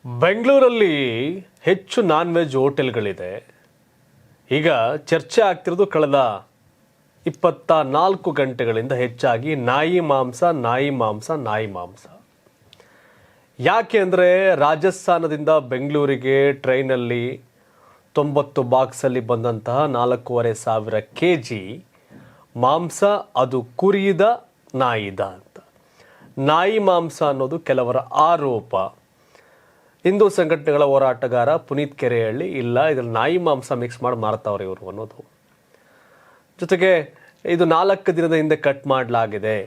ಬೆಂಗಳೂರಲ್ಲಿ ಹೆಚ್ಚು non veg ಹೋಟೆಲ್ಗಳಿದೆ. ಈಗ ಚರ್ಚೆ ಆಗ್ತಿರೋದು ಕಳೆದ 24 ಗಂಟೆಗಳಿಂದ ಹೆಚ್ಚಾಗಿ ನಾಯಿ ಮಾಂಸ. ಯಾಕೆ ಅಂದರೆ ರಾಜಸ್ಥಾನದಿಂದ ಬೆಂಗಳೂರಿಗೆ ಟ್ರೈನಲ್ಲಿ 90 ಬಾಕ್ಸಲ್ಲಿ ಬಂದಂತಹ 4,500 kg ಮಾಂಸ ಅದು ಕುರಿದ ನಾಯಿದ ಅಂತ. ನಾಯಿ ಮಾಂಸ ಅನ್ನೋದು ಕೆಲವರ ಆರೋಪ. ಹಿಂದೂ ಸಂಘಟನೆಗಳ ಹೋರಾಟಗಾರ ಪುನೀತ್ ಕೆರೆಹಳ್ಳಿ ಇಲ್ಲ ಇದ್ರಲ್ಲಿ ನಾಯಿ ಮಾಂಸ ಮಿಕ್ಸ್ ಮಾಡಿ ಮಾರ್ತಾವ್ರೆ ಇವರು ಅನ್ನೋದು. ಜೊತೆಗೆ ಇದು 4 ದಿನದ ಹಿಂದೆ ಕಟ್ ಮಾಡಲಾಗಿದೆ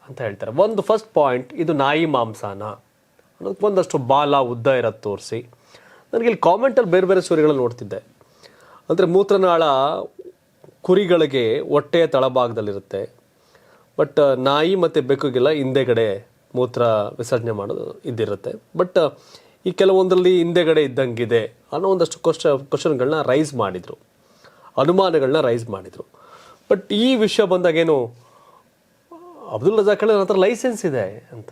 ಅಂತ ಹೇಳ್ತಾರೆ. ಒಂದು ಫಸ್ಟ್ ಪಾಯಿಂಟ್, ಇದು ನಾಯಿ ಮಾಂಸನ ಅನ್ನೋದಕ್ಕೆ ಒಂದಷ್ಟು ಬಾಲ ಉದ್ದ ಇರೋದು ತೋರಿಸಿ. ನನಗೆ ಇಲ್ಲಿ ಕಾಮೆಂಟಲ್ಲಿ ಬೇರೆ ಬೇರೆ ಸ್ಟೋರಿಗಳನ್ನು ನೋಡ್ತಿದ್ದೆ. ಅಂದರೆ ಮೂತ್ರನಾಳ ಕುರಿಗಳಿಗೆ ಹೊಟ್ಟೆಯ ತಳಭಾಗದಲ್ಲಿರುತ್ತೆ, ಬಟ್ ನಾಯಿ ಮತ್ತು ಬೆಕ್ಕುಗೆಲ್ಲ ಹಿಂದೆಗಡೆ ಮೂತ್ರ ವಿಸರ್ಜನೆ ಮಾಡೋದು ಇದ್ದಿರುತ್ತೆ. ಬಟ್ ಈ ಕೆಲವೊಂದರಲ್ಲಿ ಹಿಂದೆಗಡೆ ಇದ್ದಂಗಿದೆ ಅನ್ನೋ ಒಂದಷ್ಟು ಕ್ವಶನ್ಗಳನ್ನ ರೈಸ್ ಮಾಡಿದರು, ಅನುಮಾನಗಳನ್ನ ರೈಸ್ ಮಾಡಿದರು. ಬಟ್ ಈ ವಿಷಯ ಬಂದಾಗೇನು ಅಬ್ದುಲ್ ರಜಾಕ್ ನನ್ನ ಹತ್ರ ಲೈಸೆನ್ಸ್ ಇದೆ ಅಂತ.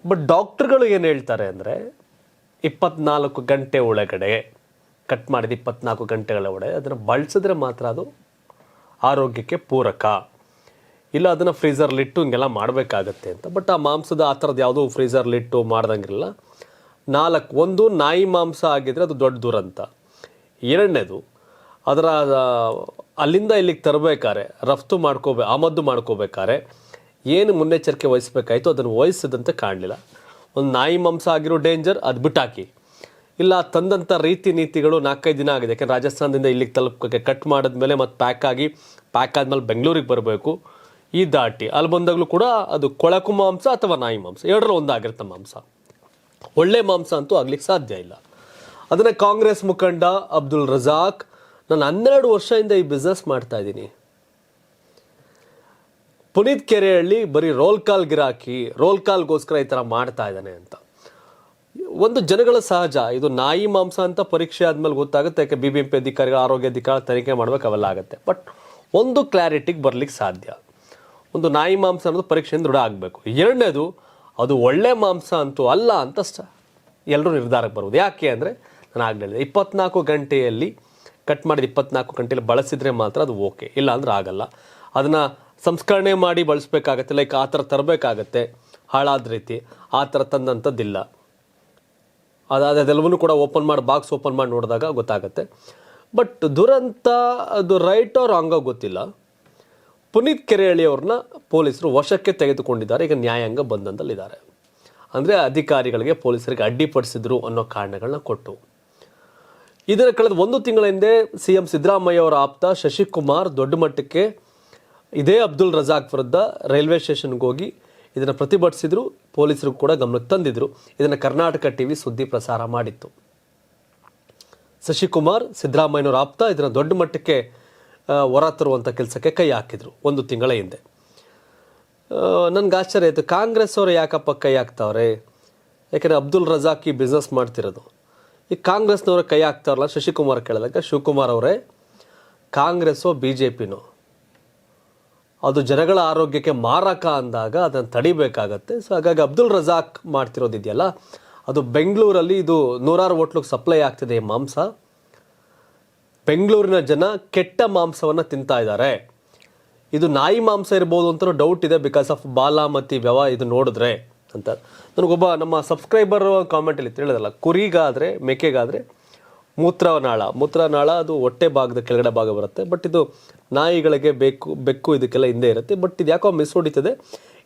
ಬಟ್ ಡಾಕ್ಟ್ರುಗಳು ಏನು ಹೇಳ್ತಾರೆ ಅಂದರೆ 24 ಗಂಟೆ ಒಳಗಡೆ ಕಟ್ ಮಾಡಿದ 24 ಗಂಟೆಗಳ ಒಳಗಡೆ ಅದನ್ನು ಬಳಸಿದ್ರೆ ಮಾತ್ರ ಅದು ಆರೋಗ್ಯಕ್ಕೆ ಪೂರಕ, ಇಲ್ಲ ಅದನ್ನು ಫ್ರೀಝರ್ಲಿಟ್ಟು ಹಿಂಗೆಲ್ಲ ಮಾಡಬೇಕಾಗತ್ತೆ ಅಂತ. ಬಟ್ ಆ ಮಾಂಸದ ಆ ಥರದ್ದು ಯಾವುದೂ ಫ್ರೀಝರ್ಲಿಟ್ಟು ಮಾಡ್ದಂಗಿರಲ್ಲ. 4, ಒಂದು ನಾಯಿ ಮಾಂಸ ಆಗಿದ್ರೆ ಅದು ದೊಡ್ಡ ದುರಂತ. ಎರಡನೇದು, ಅದರ ಅಲ್ಲಿಂದ ಇಲ್ಲಿಗೆ ತರಬೇಕಾರೆ ಆಮದು ಮಾಡ್ಕೋಬೇಕಾರೆ ಏನು ಮುನ್ನೆಚ್ಚರಿಕೆ ವಹಿಸ್ಬೇಕಾಯ್ತು ಅದನ್ನು ವಹಿಸದಂತೆ ಕಾಣಲಿಲ್ಲ. ಒಂದು ನಾಯಿ ಮಾಂಸ ಆಗಿರೋ ಡೇಂಜರ್, ಅದು ಬಿಟ್ಟಾಕಿ. ಇಲ್ಲ ತಂದಂಥ ನೀತಿಗಳು 4-5 ದಿನ ಆಗಿದೆ. ಯಾಕೆಂದ್ರೆ ರಾಜಸ್ಥಾನದಿಂದ ಇಲ್ಲಿಗೆ ತಲುಪಕ್ಕೆ ಕಟ್ ಮಾಡಿದ್ಮೇಲೆ ಮತ್ತು ಪ್ಯಾಕ್ ಆದಮೇಲೆ ಬೆಂಗಳೂರಿಗೆ ಬರಬೇಕು. ಈ ದಾಟಿ ಅಲ್ಲಿ ಬಂದಾಗಲೂ ಕೂಡ ಅದು ಕೊಳಕು ಮಾಂಸ ಅಥವಾ ನಾಯಿ ಮಾಂಸ, ಎರಡರಲ್ಲಿ ಒಂದಾಗಿರುತ್ತೆ ಮಾಂಸ. ಒಳ್ಳೆ ಮಾಂಸ ಅಂತೂ ಆಗ್ಲಿಕ್ಕೆ ಸಾಧ್ಯ ಇಲ್ಲ. ಅದನ್ನು ಕಾಂಗ್ರೆಸ್ ಮುಖಂಡ ಅಬ್ದುಲ್ ರಜಾಕ್, ನಾನು 12 ವರ್ಷದಿಂದ ಈ ಬಿಸ್ನೆಸ್ ಮಾಡ್ತಾ ಇದ್ದೀನಿ, ಪುನೀತ್ ಕೆರೆಹಳ್ಳಿ ಬರೀ ರೋಲ್ ಕಾಲ್ಗೋಸ್ಕರ ಈ ಥರ ಮಾಡ್ತಾ ಇದ್ದಾನೆ ಅಂತ. ಒಂದು ಜನಗಳ ಸಹಜ, ಇದು ನಾಯಿ ಮಾಂಸ ಅಂತ ಪರೀಕ್ಷೆ ಆದಮೇಲೆ ಗೊತ್ತಾಗುತ್ತೆ. ಯಾಕೆ BBMP ಅಧಿಕಾರಿಗಳು, ಆರೋಗ್ಯ ಅಧಿಕಾರಿ ತನಿಖೆ ಮಾಡ್ಬೇಕು, ಅವೆಲ್ಲ ಆಗುತ್ತೆ. ಬಟ್ ಒಂದು ಕ್ಲಾರಿಟಿಗೆ ಬರ್ಲಿಕ್ಕೆ ಸಾಧ್ಯ, ಒಂದು ನಾಯಿ ಮಾಂಸ ಅನ್ನೋದು ಪರೀಕ್ಷೆಯಿಂದ ದೃಢ ಆಗಬೇಕು. ಎರಡನೇದು, ಅದು ಒಳ್ಳೆ ಮಾಂಸ ಅಂತೂ ಅಲ್ಲ ಅಂತ ಎಲ್ಲರೂ ನಿರ್ಧಾರಕ್ಕೆ ಬರ್ಬೋದು. ಯಾಕೆ ಅಂದರೆ ನಾನು ಆಗಲೇ ಹೇಳಿದೆ, 24 ಗಂಟೆಯಲ್ಲಿ ಕಟ್ ಮಾಡಿದ 24 ಗಂಟೆಯಲ್ಲಿ ಬಳಸಿದರೆ ಮಾತ್ರ ಅದು ಓಕೆ, ಇಲ್ಲ ಅಂದ್ರೆ ಆಗಲ್ಲ. ಅದನ್ನು ಸಂಸ್ಕರಣೆ ಮಾಡಿ ಬಳಸಬೇಕಾಗತ್ತೆ, ಲೈಕ್ ಆ ಥರ ತರಬೇಕಾಗತ್ತೆ. ಹಾಳಾದ ರೀತಿ ಆ ಥರ ತಂದಂಥದ್ದಿಲ್ಲ. ಅದೆಲ್ಲವನ್ನೂ ಕೂಡ ಬಾಕ್ಸ್ ಓಪನ್ ಮಾಡಿ ನೋಡಿದಾಗ ಗೊತ್ತಾಗುತ್ತೆ. ಬಟ್ ದುರಂತ ಅದು ರೈಟ್ ಆರ್ ರಾಂಗೋ ಗೊತ್ತಿಲ್ಲ. ಪುನೀತ್ ಕೆರೆಹಳ್ಳಿಯವ್ರನ್ನ ಪೊಲೀಸರು ವಶಕ್ಕೆ ತೆಗೆದುಕೊಂಡಿದ್ದಾರೆ. ಈಗ ನ್ಯಾಯಾಂಗ ಬಂಧನದಲ್ಲಿದ್ದಾರೆ. ಅಂದರೆ ಅಧಿಕಾರಿಗಳಿಗೆ, ಪೊಲೀಸರಿಗೆ ಅಡ್ಡಿಪಡಿಸಿದ್ರು ಅನ್ನೋ ಕಾರಣಗಳನ್ನ ಕೊಟ್ಟು. ಇದರ ಕಳೆದ 1 ತಿಂಗಳ ಹಿಂದೆ CM ಸಿದ್ದರಾಮಯ್ಯ ಅವರ ಆಪ್ತ ಶಶಿಕುಮಾರ್ ದೊಡ್ಡ ಮಟ್ಟಕ್ಕೆ ಇದೇ ಅಬ್ದುಲ್ ರಜಾಕ್ ವಿರುದ್ಧ ರೈಲ್ವೆ ಸ್ಟೇಷನ್ಗೆ ಹೋಗಿ ಇದನ್ನು ಪ್ರತಿಭಟಿಸಿದ್ರು. ಪೊಲೀಸರು ಕೂಡ ಗಮನಕ್ಕೆ ತಂದಿದ್ರು. ಇದನ್ನು ಕರ್ನಾಟಕ TV ಸುದ್ದಿ ಪ್ರಸಾರ ಮಾಡಿತ್ತು. ಶಶಿಕುಮಾರ್ ಸಿದ್ದರಾಮಯ್ಯನವರ ಆಪ್ತ ಇದನ್ನು ದೊಡ್ಡ ಮಟ್ಟಕ್ಕೆ ಹೊರ ತರುವಂಥ ಕೆಲಸಕ್ಕೆ ಕೈ ಹಾಕಿದ್ರು 1 ತಿಂಗಳ ಹಿಂದೆ. ನನಗೆ ಆಶ್ಚರ್ಯ ಆಯಿತು, ಕಾಂಗ್ರೆಸ್ ಅವರು ಯಾಕಪ್ಪ ಕೈ ಹಾಕ್ತಾವ್ರೆ? ಯಾಕೆಂದರೆ ಅಬ್ದುಲ್ ರಜಾಕ್ ಈ ಬಿಸ್ನೆಸ್ ಮಾಡ್ತಿರೋದು. ಈ ಕಾಂಗ್ರೆಸ್ನವ್ರ ಕೈ ಹಾಕ್ತಾರಲ್ಲ ಶಶಿಕುಮಾರ್ ಕೇಳಿದಾಗ, ಶಿವಕುಮಾರ್ ಅವರೇ, ಕಾಂಗ್ರೆಸ್ಸೋ BJPನೋ ಅದು ಜನಗಳ ಆರೋಗ್ಯಕ್ಕೆ ಮಾರಕ ಅಂದಾಗ ಅದನ್ನು ತಡಿಬೇಕಾಗತ್ತೆ. ಸೊ ಹಾಗಾಗಿ ಅಬ್ದುಲ್ ರಜಾಕ್ ಮಾಡ್ತಿರೋದಿದೆಯಲ್ಲ, ಅದು ಬೆಂಗಳೂರಲ್ಲಿ ಇದು 100 ಹೋಟ್ಲಿಗೆ ಸಪ್ಲೈ ಆಗ್ತಿದೆ ಈ ಮಾಂಸ. ಬೆಂಗಳೂರಿನ ಜನ ಕೆಟ್ಟ ಮಾಂಸವನ್ನು ತಿಂತಾ ಇದ್ದಾರೆ. ಇದು ನಾಯಿ ಮಾಂಸ ಇರ್ಬೋದು ಅಂತ ಡೌಟ್ ಇದೆ, ಬಿಕಾಸ್ ಆಫ್ ಬಾಲ ಮತ್ತು ಇದು ನೋಡಿದ್ರೆ ಅಂತ. ನನಗೊಬ್ಬ ನಮ್ಮ ಸಬ್ಸ್ಕ್ರೈಬರ್ ಕಾಮೆಂಟಲ್ಲಿ ತಿಳಿದಲ್ಲ, ಕುರಿಗಾದರೆ ಮೇಕೆಗಾದರೆ ಮೂತ್ರನಾಳ ಅದು ಹೊಟ್ಟೆ ಭಾಗದ ಕೆಳಗಡೆ ಭಾಗ ಬರುತ್ತೆ. ಬಟ್ ಇದು ನಾಯಿಗಳಿಗೆ ಬೆಕ್ಕು ಇದಕ್ಕೆಲ್ಲ ಹಿಂದೆ ಇರುತ್ತೆ. ಬಟ್ ಇದು ಯಾಕೋ ಮಿಸ್ ಹೊಡಿತದೆ,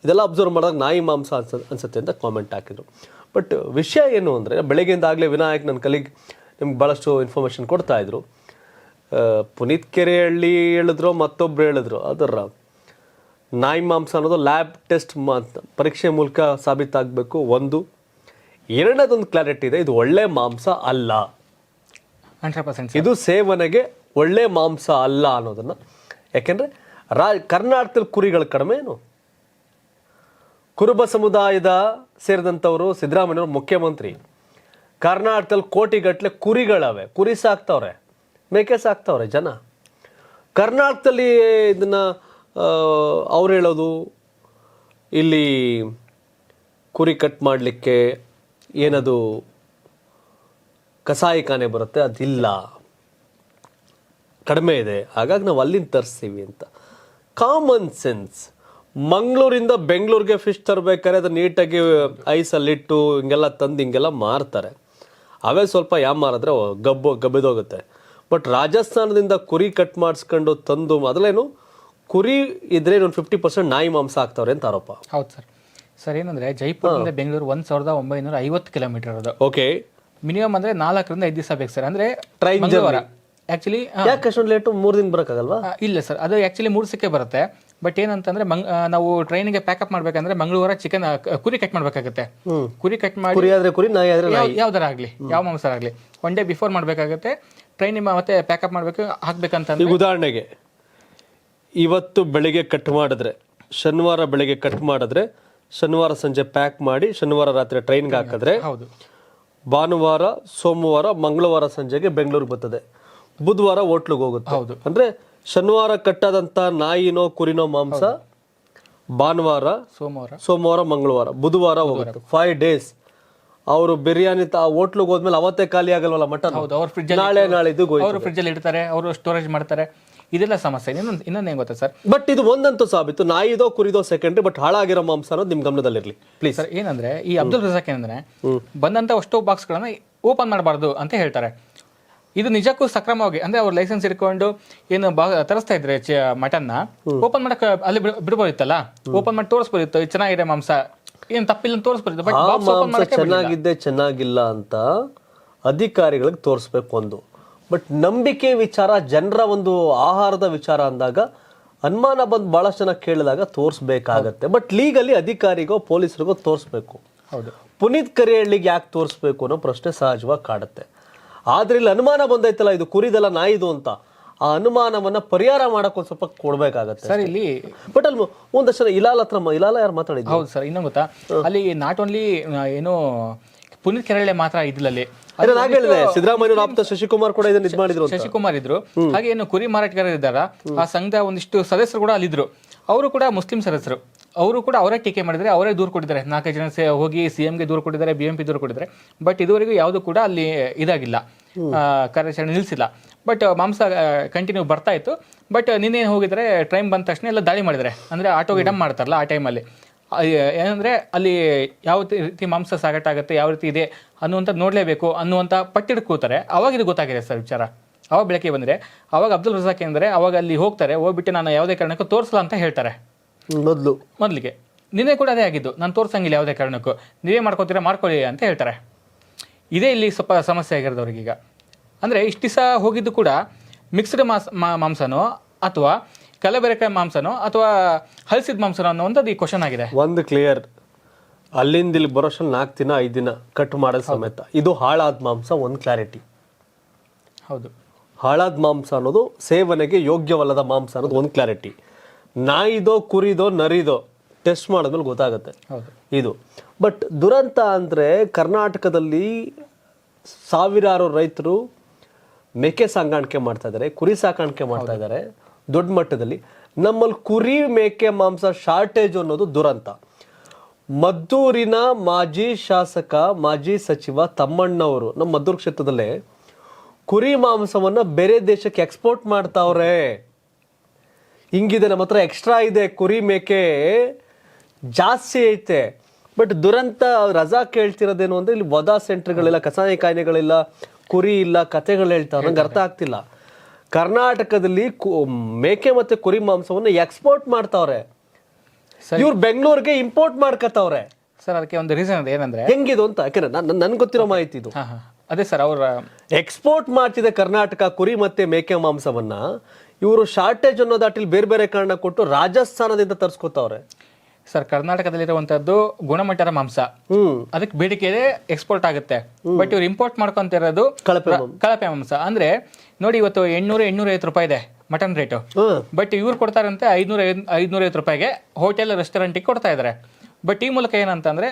ಇದೆಲ್ಲ ಅಬ್ಸರ್ವ್ ಮಾಡಿದಾಗ ನಾಯಿ ಮಾಂಸ ಅನ್ಸುತ್ತೆ ಅಂತ ಕಾಮೆಂಟ್ ಹಾಕಿದ್ರು. ಬಟ್ ವಿಷಯ ಏನು ಅಂದರೆ, ಬೆಳಗ್ಗೆಯಿಂದಾಗಲೇ ವಿನಾಯಕ್ ನನ್ನ ಕಲಿಗೆ ನಿಮ್ಗೆ ಭಾಳಷ್ಟು ಇನ್ಫಾರ್ಮೇಷನ್ ಕೊಡ್ತಾಯಿದ್ರು. ಪುನೀತ್ ಕೆರೆಹಳ್ಳಿ ಹೇಳಿದ್ರು, ಮತ್ತೊಬ್ರು ಹೇಳಿದ್ರು, ಅದರ ನಾಯಿ ಮಾಂಸ ಅನ್ನೋದು ಲ್ಯಾಬ್ ಟೆಸ್ಟ್ ಪರೀಕ್ಷೆ ಮೂಲಕ ಸಾಬೀತಾಗಬೇಕು. ಒಂದು. ಎರಡನೇದೊಂದು ಕ್ಲಾರಿಟಿ ಇದೆ, ಇದು ಒಳ್ಳೆ ಮಾಂಸ ಅಲ್ಲ, 100% ಇದು ಸೇವನೆಗೆ ಒಳ್ಳೆ ಮಾಂಸ ಅಲ್ಲ ಅನ್ನೋದನ್ನು. ಯಾಕೆಂದರೆ ಕರ್ನಾಟಕದಲ್ಲಿ ಕುರಿಗಳು ಕಡಿಮೆ ಏನು? ಕುರುಬ ಸಮುದಾಯದ ಸೇರಿದಂಥವರು, ಸಿದ್ದರಾಮಯ್ಯವರು ಮುಖ್ಯಮಂತ್ರಿ. ಕರ್ನಾಟಕದಲ್ಲಿ ಕೋಟಿಗಟ್ಟಲೆ ಕುರಿಗಳವೆ, ಕುರಿ ಸಾಕ್ತವ್ರೆ, ಮೇಕೆ ಸಾಕ್ತವ್ರೆ ಜನ. ಕರ್ನಾಟಕದಲ್ಲಿ ಇದನ್ನು ಅವ್ರು ಹೇಳೋದು, ಇಲ್ಲಿ ಕುರಿ ಕಟ್ ಮಾಡಲಿಕ್ಕೆ ಏನದು ಕಸಾಯಿಖಾನೆ ಬರುತ್ತೆ, ಅದಿಲ್ಲ, ಕಡಿಮೆ ಇದೆ, ಹಾಗಾಗಿ ನಾವು ಅಲ್ಲಿಂದ ತರಿಸ್ತೀವಿ ಅಂತ. Common sense. ಮಂಗಳೂರಿಂದ ಬೆಂಗಳೂರಿಗೆ ಫಿಶ್ ತರಬೇಕಾದ್ರೆ ಅದು ನೀಟಾಗಿ ಐಸಲ್ಲಿಟ್ಟು ಹಿಂಗೆಲ್ಲ ತಂದು ಹಿಂಗೆಲ್ಲ ಮಾರ್ತಾರೆ. ಅವೇ ಸ್ವಲ್ಪ ಮಾರಿದ್ರೆ ಗಬ್ಬಿದೋಗುತ್ತೆ. ಬಟ್ ರಾಜಸ್ಥಾನದಿಂದ ಕುರಿ ಕಟ್ ಮಾಡಿಸ್ಕೊಂಡು ತಂದು ಮೊದಲೇನು ಕುರಿ ಇದ್ರೆ ಒಂದು 50% ನಾಯಿ ಮಾಂಸ ಹಾಕ್ತವ್ರೆ ಅಂತ ಆರೋಪ. ಹೌದು ಸರ್. ಸರ್ ಏನಂದ್ರೆ ಜೈಪುರದಿಂದ ಬೆಂಗಳೂರು 1950 ಕಿಲೋಮೀಟರ್ ಅದು. ಓಕೆ. ಮಿನಿಮಮ್ ಅಂದ್ರೆ 4 ರಿಂದ 5 ದಿವಸ ಬೇಕು ಸರ್. ಅಂದ್ರೆ ಟ್ರೈನ್ ಆಕ್ಚುಲಿ ಯಾಕೆ ಅಷ್ಟೊಂದು ಲೇಟು? 3 ದಿನ ಬರೋಕ್ಕಾಗಲ್ವಾ? ಇಲ್ಲ ಸರ್, ಅದು ಆಕ್ಚುಲಿ 3 ದಿವಸಕ್ಕೆ ಬರುತ್ತೆ. ಬಟ್ ಏನಂತಂದ್ರೆ ನಾವು ಟ್ರೈನಿಗೆ ಪ್ಯಾಕಪ್ ಮಾಡ್ಬೇಕಂದ್ರೆ ಮಂಗಳೂರ ಕುರಿ ಕಟ್ ಮಾಡ್ಬೇಕಾಗುತ್ತೆ. ಕುರಿ ಕಟ್ ಮಾಡಿ, ಕುರಿ ಆದ್ರೆ ಕುರಿ, ನಾಯಿ ಆದ್ರೆ ನಾಯಿ, ಯಾವ್ದಾರ ಆಗ್ಲಿ, ಯಾವ ಮಾಂಸ ಆಗ್ಲಿ 1 ಡೇ ಬಿಫೋರ್ ಮಾಡ್ಬೇಕಾಗುತ್ತೆ. ಟ್ರೈನ್ ಮತ್ತೆ ಪ್ಯಾಕಪ್ ಮಾಡ್ಬೇಕು, ಹಾಕ್ಬೇಕಂತ. ಈಗ ಉದಾಹರಣೆಗೆ ಇವತ್ತು ಬೆಳಿಗ್ಗೆ ಕಟ್ ಮಾಡಿದ್ರೆ, ಶನಿವಾರ ಬೆಳಿಗ್ಗೆ ಕಟ್ ಮಾಡಿದ್ರೆ, ಶನಿವಾರ ಸಂಜೆ ಪ್ಯಾಕ್ ಮಾಡಿ ಶನಿವಾರ ರಾತ್ರಿ ಟ್ರೈನ್ಗೆ ಹಾಕಿದ್ರೆ, ಹೌದು, ಭಾನುವಾರ, ಸೋಮವಾರ, ಮಂಗಳವಾರ ಸಂಜೆಗೆ ಬೆಂಗಳೂರಿಗೆ ಬರ್ತದೆ, ಬುಧವಾರ ಹೋಟ್ಲಿಗೆ ಹೋಗುತ್ತೆ. ಹೌದು. ಅಂದ್ರೆ ಶನಿವಾರ ಕಟ್ಟಾದಂತ ನಾಯಿನೋ ಕುರಿನೋ ಮಾಂಸ ಭಾನುವಾರ, ಸೋಮವಾರ, ಮಂಗಳವಾರ, ಬುಧವಾರ ಹೋಗುತ್ತೆ. 5 days. ಅವರು ಬಿರಿಯಾನಿ ಹೋಟ್ಲಿಗೆ ಹೋದ್ಮೇಲೆ ಅವತ್ತೇ ಖಾಲಿ ಆಗಲ್ವಲ್ಲ ಮಟನ್. ನಾಳೆ ಅವರು ಫ್ರಿಜ್ ಅಲ್ಲಿ ಇಡ್ತಾರೆ, ಅವರು ಸ್ಟೋರೇಜ್ ಮಾಡ್ತಾರೆ. ಇದೆಲ್ಲ ಸಮಸ್ಯೆ. ಇನ್ನೊಂದು ಏನ್ ಗೊತ್ತಾ ಸರ್, ಬಟ್ ಇದು ಒಂದಂತೂ ಸಾಬೀತು, ನಾಯಿದೋ ಕುರಿದೋ ಸೆಕೆಂಡ್ರಿ, ಬಟ್ ಹಾಳಾಗಿರೋ ಮಾಂಸ ಅನ್ನೋದು ನಿಮ್ ಗಮನದಲ್ಲಿರ್ಲಿ ಪ್ಲೀಸ್. ಸರ್ ಏನಂದ್ರೆ ಈ ಅಬ್ದುಲ್ ರಜಾಕ್ ಏನಂದ್ರೆ ಬಂದಂತ ಅಷ್ಟು ಬಾಕ್ಸ್ಗಳನ್ನ ಓಪನ್ ಮಾಡಬಾರ್ದು ಅಂತ ಹೇಳ್ತಾರೆ. ಇದು ನಿಜಕ್ಕೂ ಸಕ್ರಮವಾಗಿ ಅಂದ್ರೆ ಅವ್ರ ಲೈಸೆನ್ಸ್ ಇಟ್ಕೊಂಡು ಏನು ತರಿಸ್ತಾ ಇದ್ರೆ ಮಟನ್ನ ಓಪನ್ ಮಾಡಕ್ ಅಲ್ಲಿ ಬಿಡ್ಬೋದಿತ್ತಲ್ಲ, ಓಪನ್ ಮಾಡಿ ತೋರಿಸ್ಬೋದಿತ್ತು, ಚೆನ್ನಾಗಿದೆ ಮಾಂಸ, ಏನ್ ತಪ್ಪಿಲ್ಲ ತೋರಿಸ್ಬೋದಿತ್ತು. ಬಟ್ ಮಾಂಸ ಚೆನ್ನಾಗಿದ್ದೆ ಚೆನ್ನಾಗಿಲ್ಲ ಅಂತ ಅಧಿಕಾರಿಗಳಿಗೆ ತೋರಿಸ್ಬೇಕು ಒಂದು. ಬಟ್ ನಂಬಿಕೆ ವಿಚಾರ, ಜನರ ಒಂದು ಆಹಾರದ ವಿಚಾರ ಅಂದಾಗ ಅನುಮಾನ ಬಂದು ಬಹಳಷ್ಟು ಜನ ಕೇಳಿದಾಗ ತೋರಿಸ್ಬೇಕಾಗತ್ತೆ. ಬಟ್ ಲೀಗಲಿ ಅಧಿಕಾರಿಗೋ ಪೊಲೀಸರಿಗೋ ತೋರಿಸ್ಬೇಕು. ಹೌದು. ಪುನೀತ್ ಕರಿಹಳ್ಳಿಗೆ ಯಾಕೆ ತೋರಿಸ್ಬೇಕು ಅನ್ನೋ ಪ್ರಶ್ನೆ ಸಹಜವಾಗಿ ಕಾಡುತ್ತೆ. ಆದ್ರೆ ಇಲ್ಲಿ ಅನುಮಾನ ಬಂದೈತಲ್ಲ ಇದು ಕುರಿದೆಲ್ಲ ನಾಯಿದು ಅಂತ, ಆ ಅನುಮಾನವನ್ನ ಪರಿಹಾರ ಮಾಡಕ್ ಒಂದ್ ಸ್ವಲ್ಪ ಕೊಡ್ಬೇಕಾಗತ್ತೆ ಸರ್ ಇಲ್ಲಿ. ಬಟ್ ಅಲ್ಲಿ ಒಂದಷ್ಟು ಜನ ಇಲಾಲ ಯಾರು ಮಾತಾಡಿದ್ರು. ಹೌದು ಸರ್, ಇನ್ನೊಂದು ಗೊತ್ತಾ, ಅಲ್ಲಿ ನಾಟ್ ಓನ್ಲಿ ಏನು ಪುನೀತ್ ಕೆರಳೆ ಮಾತ್ರ ಇದ್ರಲ್ಲಿ, ಹೇಳಿದೆ ಸಿದ್ದರಾಮಯ್ಯ ಆಪ್ತ ಶಶಿಕುಮಾರ್ ಕೂಡ ಇದನ್ನ ಇದು ಮಾಡಿದ್ರು. ಶಶಿಕುಮಾರ್ ಇದ್ರು, ಹಾಗೆ ಏನು ಕುರಿ ಮಾರಾಟಗಾರರು ಇದ್ದಾರ, ಆ ಸಂಘದ ಒಂದಿಷ್ಟು ಸದಸ್ಯರು ಕೂಡ ಅಲ್ಲಿದ್ರು. ಅವರು ಕೂಡ ಮುಸ್ಲಿಂ ಸದಸ್ಯರು, ಅವರು ಕೂಡ ಅವರೇ ಟೀಕೆ ಮಾಡಿದ್ರೆ, ಅವರೇ ದೂರು ಕೊಟ್ಟಿದ್ದಾರೆ. 4 ಜನ ಹೋಗಿ CM-ಗೆ ದೂರು ಕೊಟ್ಟಿದ್ದಾರೆ, BMP ದೂರು ಕೊಟ್ಟಿದ್ದಾರೆ. ಬಟ್ ಇದುವರೆಗೂ ಯಾವುದು ಕೂಡ ಅಲ್ಲಿ ಇದಾಗಿಲ್ಲ, ಕಾರ್ಯಾಚರಣೆ ನಿಲ್ಲಿಸಿಲ್ಲ. ಬಟ್ ಮಾಂಸ ಕಂಟಿನ್ಯೂ ಬರ್ತಾ ಇತ್ತು. ಬಟ್ ನಿನ್ನೆ ಹೋಗಿದ್ರೆ ಟ್ರೈನ್ ಬಂದ ತಕ್ಷಣ ಎಲ್ಲ ದಾಳಿ ಮಾಡಿದ್ದಾರೆ. ಅಂದ್ರೆ ಆಟೋಗೆ ಡಂಪ್ ಮಾಡ್ತಾರಲ್ಲ ಆ ಟೈಮಲ್ಲಿ, ಏನಂದ್ರೆ ಅಲ್ಲಿ ಯಾವ ರೀತಿ ಮಾಂಸ ಸಾಗಾಟ ಆಗುತ್ತೆ, ಯಾವ ರೀತಿ ಇದೆ ಅನ್ನುವಂಥದ್ದು ನೋಡಲೇಬೇಕು ಅನ್ನುವಂಥ ಪಟ್ಟಿಡ್ ಕೂತಾರೆ. ಅವಾಗ ಇದು ಗೊತ್ತಾಗಿದೆ ಸರ್ ವಿಚಾರ. ಅವಾಗ ಬೆಳಗ್ಗೆ ಬಂದರೆ ಅವಾಗ ಅಬ್ದುಲ್ ರಜಾಕ್ ಅಂದರೆ ಅವಾಗ ಅಲ್ಲಿ ಹೋಗ್ತಾರೆ, ಹೋಗ್ಬಿಟ್ಟು ನಾನು ಯಾವುದೇ ಕಾರಣಕ್ಕೂ ತೋರಿಸಲ್ಲ ಅಂತ ಹೇಳ್ತಾರೆ ಮೊದಲಿಗೆ. ನಿನ್ನೆ ಕೂಡ ಅದೇ ಆಗಿದ್ದು, ನಾನು ತೋರ್ಸಂಗಿಲ್ಲ ಯಾವುದೇ ಕಾರಣಕ್ಕೂ, ನೀವೇ ಮಾಡ್ಕೋತೀರಾ ಮಾಡ್ಕೊಳ್ಳಿ ಅಂತ ಹೇಳ್ತಾರೆ. ಇದೇ ಇಲ್ಲಿ ಸ್ವಲ್ಪ ಸಮಸ್ಯೆ ಆಗಿರೋದು ಅವ್ರಿಗೀಗ. ಅಂದರೆ ಇಷ್ಟು ದಿವಸ ಹೋಗಿದ್ದು ಕೂಡ ಮಿಕ್ಸ್ಡ್ ಮಾಂಸನೋ ಅಥವಾ ಕಲಬೆರಕೆ ಮಾಂಸನೋ ಅಥವಾ ಹಲಸಿದ ಮಾಂಸನೋ ಅನ್ನೋವಂಥದ್ದು ಈ ಕ್ವಶನ್ ಆಗಿದೆ. ಒಂದು ಕ್ಲಿಯರ್, ಅಲ್ಲಿಂದ ಇಲ್ಲಿ ಬರೋಷ್ಟಲ್ಲಿ 4 ದಿನ 5 ದಿನ ಕಟ್ ಮಾಡೋದು ಸಮೇತ ಇದು ಹಾಳಾದ ಮಾಂಸ. ಒಂದು ಕ್ಲಾರಿಟಿ. ಹೌದು, ಹಾಳಾದ ಮಾಂಸ ಅನ್ನೋದು ಸೇವನೆಗೆ ಯೋಗ್ಯವಲ್ಲದ ಮಾಂಸ ಅನ್ನೋದು ಒಂದು ಕ್ಲಾರಿಟಿ. ನಾಯಿದೋ ಕುರಿದೋ ನರಿದೋ ಟೆಸ್ಟ್ ಮಾಡಿದ್ಮೇಲೆ ಗೊತ್ತಾಗುತ್ತೆ ಇದು. ಬಟ್ ದುರಂತ ಅಂದರೆ ಕರ್ನಾಟಕದಲ್ಲಿ ಸಾವಿರಾರು ರೈತರು ಮೇಕೆ ಸಾಕಾಣಿಕೆ ಮಾಡ್ತಾ ಇದ್ದಾರೆ, ಕುರಿ ಸಾಕಾಣಿಕೆ ಮಾಡ್ತಾ ಇದ್ದಾರೆ ದೊಡ್ಡ ಮಟ್ಟದಲ್ಲಿ. ನಮ್ಮಲ್ಲಿ ಕುರಿ ಮೇಕೆ ಮಾಂಸ ಶಾರ್ಟೇಜ್ ಅನ್ನೋದು ದುರಂತ. ಮದ್ದೂರಿನ ಮಾಜಿ ಶಾಸಕ, ಮಾಜಿ ಸಚಿವ ತಮ್ಮಣ್ಣವರು ನಮ್ಮ ಮದ್ದೂರು ಕ್ಷೇತ್ರದಲ್ಲೇ ಕುರಿ ಮಾಂಸವನ್ನ ಬೇರೆ ದೇಶಕ್ಕೆ ಎಕ್ಸ್ಪೋರ್ಟ್ ಮಾಡ್ತಾವ್ರೆ. ಹಿಂಗಿದೆ, ನಮ್ಮ ಹತ್ರ ಎಕ್ಸ್ಟ್ರಾ ಇದೆ, ಕುರಿ ಮೇಕೆ ಜಾಸ್ತಿ ಐತೆ. ಬಟ್ ದುರಂತ ರಜಾಕ್ ಹೇಳ್ತಿರೋದೇನು ಅಂದ್ರೆ ಇಲ್ಲಿ ವಧಾ ಸೆಂಟರ್ಗಳಿಲ್ಲ, ಕಸಾಯಿಖಾನೆಗಳಿಲ್ಲ, ಕುರಿ ಇಲ್ಲ, ಕತೆಗಳು ಹೇಳ್ತಾವ್ರೆ. ನಂಗೆ ಅರ್ಥ ಆಗ್ತಿಲ್ಲ. ಕರ್ನಾಟಕದಲ್ಲಿ ಮೇಕೆ ಮತ್ತೆ ಕುರಿ ಮಾಂಸವನ್ನು ಎಕ್ಸ್ಪೋರ್ಟ್ ಮಾಡ್ತಾವ್ರೆ, ಇವ್ರು ಬೆಂಗಳೂರಿಗೆ ಇಂಪೋರ್ಟ್ ಮಾಡ್ಕತ್ತವ್ರೆ. ಸರ್ ಅದಕ್ಕೆ ಒಂದು ರೀಸನ್ ಇದೆ, ಏನಂದ್ರೆ ಹೆಂಗಿದು ಅಂತ. ಯಾಕಂದ್ರೆ ನನ್ಗೆ ಗೊತ್ತಿರೋ ಮಾಹಿತಿ ಇದು. ಅದೇ ಸರ್, ಅವ್ರ ಎಕ್ಸ್ಪೋರ್ಟ್ ಮಾಡ್ತಿದೆ ಕರ್ನಾಟಕ ಕುರಿ ಮತ್ತೆ ಮೇಕೆ ಮಾಂಸವನ್ನ. ಇವರು ಶಾರ್ಟೇಜ್ ಅನ್ನೋ ದಾಟಿಲ್ ಬೇರೆ ಬೇರೆ ಕಾರಣ ಕೊಟ್ಟು ರಾಜಸ್ಥಾನದಿಂದ ತರಿಸ್ಕೊತಾವ್ರೆ. ಸರ್ ಕರ್ನಾಟಕದಲ್ಲಿರುವಂತದ್ದು ಗುಣಮಟ್ಟದ ಮಾಂಸ, ಅದಕ್ಕೆ ಬೇಡಿಕೆ ಎಕ್ಸ್ಪೋರ್ಟ್ ಆಗುತ್ತೆ. ಬಟ್ ಇವ್ರು ಇಂಪೋರ್ಟ್ ಮಾಡ್ಕೊಂತಿರೋದು ಕಳಪೆ ಮಾಂಸ. ಅಂದ್ರೆ ನೋಡಿ, ಇವತ್ತು 800-850 ರೂಪಾಯಿ ಇದೆ ಮಟನ್ ರೇಟು. ಬಟ್ ಇವ್ರು ಕೊಡ್ತಾರಂತೆ 550 ರೂಪಾಯಿಗೆ ಹೋಟೆಲ್ ರೆಸ್ಟೋರೆಂಟಿಗೆ ಕೊಡ್ತಾ ಇದಾರೆ. ಬಟ್ ಈ ಮೂಲಕ ಏನಂತಂದ್ರೆ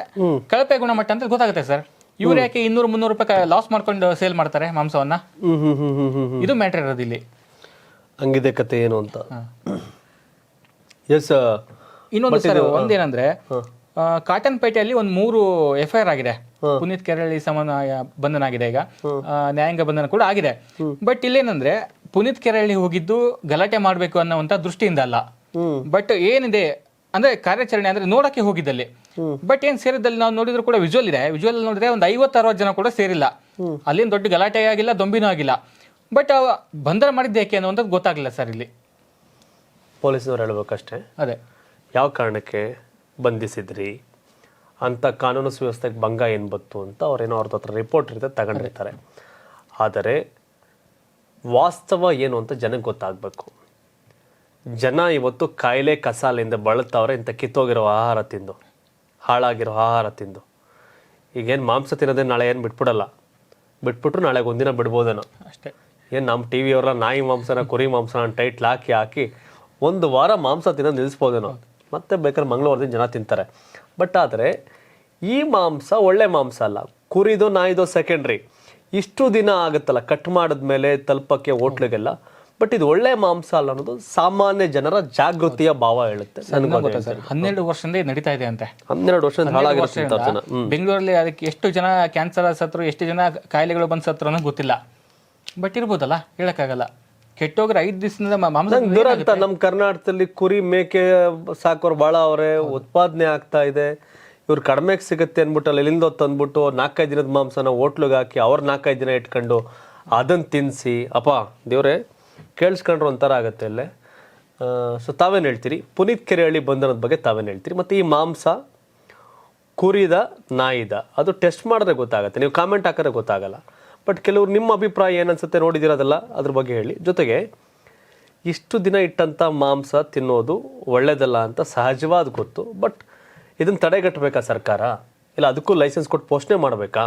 ಕಳಪೆ ಗುಣಮಟ್ಟ ಅಂತ ಗೊತ್ತಾಗುತ್ತೆ ಸರ್. ಇವ್ರು ಯಾಕೆ 200-300 ರೂಪಾಯಿ ಲಾಸ್ ಮಾಡ್ಕೊಂಡು ಸೇಲ್ ಮಾಡ್ತಾರೆ ಮಾಂಸವನ್ನ? ಇದು ಮ್ಯಾಟರ್ ಇರೋದು ಇಲ್ಲಿ. ಹಂಗಿದೆ ಕತೆ ಏನು ಅಂತ. ಎಸ್. ಇನ್ನೊಂದು ಸರ್ ಒಂದೇನಂದ್ರೆ ಕಾಟನ್ ಪೇಟೆಯಲ್ಲಿ ಒಂದು 3 FIR ಆಗಿದೆ. ಪುನೀತ್ ಕೆರಳಿ ಬಂಧನ ಆಗಿದೆ ಈಗ, ನ್ಯಾಯಾಂಗ ಬಂಧನ ಕೂಡ ಆಗಿದೆ. ಬಟ್ ಇಲ್ಲೇನಂದ್ರೆ ಪುನೀತ್ ಕೆರಳಿ ಹೋಗಿದ್ದು ಗಲಾಟೆ ಮಾಡ್ಬೇಕು ಅನ್ನೋಂತ ದೃಷ್ಟಿಯಿಂದ ಅಲ್ಲ. ಬಟ್ ಏನಿದೆ ಅಂದ್ರೆ ಕಾರ್ಯಾಚರಣೆ ಅಂದ್ರೆ ನೋಡಕ್ಕೆ ಹೋಗಿದ್ದಲ್ಲಿ. ಬಟ್ ಏನ್ ಸೇರಿದಲ್ಲಿ ನಾವು ನೋಡಿದ್ರು ಕೂಡ ವಿಜುವಲ್ ಇದೆ. ವಿಜುವಲ್ ನೋಡಿದ್ರೆ ಒಂದು 50-60 ಜನ ಕೂಡ ಸೇರಿಲ್ಲ. ಅಲ್ಲಿಂದ ದೊಡ್ಡ ಗಲಾಟೆ ಆಗಿಲ್ಲ, ದೊಂಬಿನೂ ಆಗಿಲ್ಲ. ಬಟ್ ಬಂಧನ ಮಾಡಿದ್ದೆ ಯಾಕೆ ಅನ್ನುವಂಥದ್ದು ಗೊತ್ತಾಗ್ಲಿಲ್ಲ ಸರ್ ಇಲ್ಲಿ. ಪೊಲೀಸ್ನವ್ರು ಹೇಳ್ಬೇಕಷ್ಟೇ. ಅದೇ ಯಾವ ಕಾರಣಕ್ಕೆ ಬಂಧಿಸಿದ್ರಿ ಅಂತ, ಕಾನೂನು ಸುವ್ಯವಸ್ಥೆಗೆ ಭಂಗ ಏನು ಬಂತು ಅಂತ ಅವ್ರೇನೋ ಅವ್ರದ್ದು ಹತ್ರ ರಿಪೋರ್ಟ್ ಇರುತ್ತೆ, ತಗೊಂಡಿರ್ತಾರೆ. ಆದರೆ ವಾಸ್ತವ ಏನು ಅಂತ ಜನಕ್ಕೆ ಗೊತ್ತಾಗಬೇಕು. ಜನ ಇವತ್ತು ಕಾಯಿಲೆ ಕಸಾಲೆಯಿಂದ ಬಳಲ್ತಾವ್ರೆ ಇಂಥ ಕಿತ್ತೋಗಿರೋ ಆಹಾರ ತಿಂದು, ಹಾಳಾಗಿರೋ ಆಹಾರ ತಿಂದು. ಈಗೇನು ಮಾಂಸ ತಿನ್ನೋದೇ ನಾಳೆ ಏನು ಬಿಟ್ಬಿಡಲ್ಲ, ಬಿಟ್ಬಿಟ್ರು ನಾಳೆಗೆ ಒಂದಿನ ಬಿಡ್ಬೋದೇನೋ ಅಷ್ಟೇ. ಏನು ನಮ್ಮ ಟಿ ವಿಯವರ ನಾಯಿ ಮಾಂಸನ ಕುರಿ ಮಾಂಸನ ಟೈಟ್ಲ್ ಹಾಕಿ ಒಂದು ವಾರ ಮಾಂಸ ತಿನ್ನೋದು ನಿಲ್ಲಿಸ್ಬೋದೇನೋ, ಮತ್ತೆ ಬೇಕಾದ್ರೆ ಮಂಗಳವಾರದಿಂದ ಜನ ತಿಂತಾರೆ. ಬಟ್ ಆದರೆ ಈ ಮಾಂಸ ಒಳ್ಳೆ ಮಾಂಸ ಅಲ್ಲ, ಕುರಿದು ನಾಯಿದು ಸೆಕೆಂಡ್ರಿ. ಇಷ್ಟು ದಿನ ಆಗುತ್ತಲ್ಲ ಕಟ್ ಮಾಡಿದ್ಮೇಲೆ ತಲುಪಕ್ಕೆ ಹೋಟ್ಲಿಗೆಲ್ಲ. ಬಟ್ ಇದು ಒಳ್ಳೆ ಮಾಂಸ ಅಲ್ಲ ಅನ್ನೋದು ಸಾಮಾನ್ಯ ಜನರ ಜಾಗೃತಿಯ ಭಾವ ಹೇಳುತ್ತೆ. 12 ವರ್ಷದಿಂದ ನಡೀತಾ ಇದೆ ಅಂತೆ. 12 ವರ್ಷದಿಂದ ಹಾಳಾಗಿರುತ್ತೆ. ಬೆಂಗಳೂರಲ್ಲಿ ಅದಕ್ಕೆ ಎಷ್ಟು ಜನ ಕ್ಯಾನ್ಸರ್ ಸತ್ರು, ಎಷ್ಟು ಜನ ಕಾಯಿಲೆಗಳು ಬಂದು ಸತ್ರು ಅನ್ನೋದು ಗೊತ್ತಿಲ್ಲ. ಬಟ್ ಇರ್ಬೋದಲ್ಲ, ಹೇಳಕ್ಕಾಗಲ್ಲ. ಕೆಟ್ಟೋಗ್ರೆ 5 ದಿವಸದಿಂದ ಮಾಂಸ ದುರಂತ. ನಮ್ಮ ಕರ್ನಾಟಕದಲ್ಲಿ ಕುರಿ ಮೇಕೆ ಸಾಕೋರು ಭಾಳ ಅವರೇ, ಉತ್ಪಾದನೆ ಆಗ್ತಾ ಇದೆ. ಇವ್ರು ಕಡಿಮೆಗೆ ಸಿಗುತ್ತೆ ಅಂದ್ಬಿಟ್ಟು ಎಲ್ಲಿಂದ ತಂದ್ಬಿಟ್ಟು 4-5 ದಿನದ ಮಾಂಸನ ಹೋಟ್ಲಿಗೆ ಹಾಕಿ ಅವ್ರು 4-5 ದಿನ ಇಟ್ಕೊಂಡು ಅದನ್ನು ತಿನ್ನಿಸಿ, ಅಪ್ಪ ದೇವ್ರೆ ಕೇಳಿಸ್ಕೊಂಡ್ರು ಒಂಥರ ಆಗುತ್ತೆ ಅಲ್ಲೇ. ಸೊ ತಾವೇನು ಹೇಳ್ತೀರಿ ಪುನೀತ್ ಕೆರೆಹಳ್ಳಿ ಬಂಧನದ ಬಗ್ಗೆ, ತಾವೇನು ಹೇಳ್ತೀರಿ? ಮತ್ತು ಈ ಮಾಂಸ ಕುರಿದ ನಾಯಿದ ಅದು ಟೆಸ್ಟ್ ಮಾಡಿದ್ರೆ ಗೊತ್ತಾಗುತ್ತೆ, ನೀವು ಕಾಮೆಂಟ್ ಹಾಕಿದ್ರೆ ಗೊತ್ತಾಗಲ್ಲ. ಬಟ್ ಕೆಲವ್ರು ನಿಮ್ಮ ಅಭಿಪ್ರಾಯ ಏನನ್ಸುತ್ತೆ ನೋಡಿದಿರೋದಲ್ಲ, ಅದ್ರ ಬಗ್ಗೆ ಹೇಳಿ. ಜೊತೆಗೆ ಇಷ್ಟು ದಿನ ಇಟ್ಟಂಥ ಮಾಂಸ ತಿನ್ನೋದು ಒಳ್ಳೇದಲ್ಲ ಅಂತ ಸಹಜವಾದ ಗೊತ್ತು. ಬಟ್ ಇದನ್ನು ತಡೆಗಟ್ಟಬೇಕಾ ಸರ್ಕಾರ? ಇಲ್ಲ ಅದಕ್ಕೂ ಲೈಸೆನ್ಸ್ ಕೊಟ್ಟು ಪೋಷಣೆ ಮಾಡಬೇಕಾ?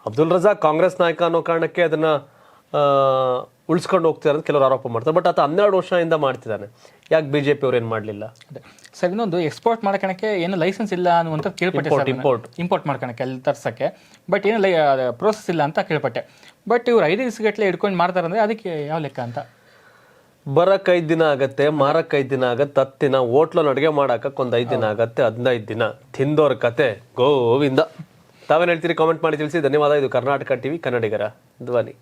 ಅಬ್ದುಲ್ ರಜಾಕ್ ಕಾಂಗ್ರೆಸ್ ನಾಯಕ ಅನ್ನೋ ಕಾರಣಕ್ಕೆ ಅದನ್ನು ಉಳಿಸ್ಕೊಂಡು ಹೋಗ್ತಿದ್ದಾರೆ ಅಂತ ಕೆಲವರು ಆರೋಪ ಮಾಡ್ತಾರೆ. ಬಟ್ ಆತ 12 ವರ್ಷದಿಂದ ಮಾಡ್ತಿದ್ದಾನೆ, ಯಾಕೆ BJP ಅವ್ರು ಏನು ಮಾಡಲಿಲ್ಲ? ಸರ್ ಇನ್ನೊಂದು ಎಕ್ಸ್ಪೋರ್ಟ್ ಮಾಡ್ಕೊಳಕ್ಕೆ ಏನು ಲೈಸೆನ್ಸ್ ಇಲ್ಲ ಅನ್ನುವಂಥ ಕೇಳ್ಪಟ್ಟೆ. ಇಂಪೋರ್ಟ್ ಮಾಡ್ಕೊಳಕ್ಕೆ ಅಲ್ಲಿ ತರ್ಸಕ್ಕೆ, ಬಟ್ ಏನು ಪ್ರೋಸೆಸ್ ಇಲ್ಲ ಅಂತ ಕೇಳ್ಪಟ್ಟೆ. ಬಟ್ ಇವ್ರು 5 ದಿವಸಗಟ್ಟಲೆ ಇಟ್ಕೊಂಡು ಮಾಡ್ತಾರೆ ಅಂದರೆ ಅದಕ್ಕೆ ಯಾವ ಲೆಕ್ಕ ಅಂತ? ಬರಕ್ಕೆ 5 ದಿನ ಆಗತ್ತೆ, ಮಾರಕ್ಕೆ 5 ದಿನ ಆಗತ್ತೆ, 10 ದಿನ, ಹೋಟ್ಲನ್ನು ಅಡುಗೆ ಮಾಡೋಕೆ ಒಂದು 5 ದಿನ ಆಗತ್ತೆ, 15 ದಿನ. ತಿಂದೋರ ಕತೆ ಗೋವಿಂದ. ತಾವೇನು ಹೇಳ್ತೀರಿ ಕಾಮೆಂಟ್ ಮಾಡಿ ತಿಳಿಸಿ. ಧನ್ಯವಾದ. ಇದು ಕರ್ನಾಟಕ ಟಿವಿ, ಕನ್ನಡಿಗರ ಧ್ವನಿ.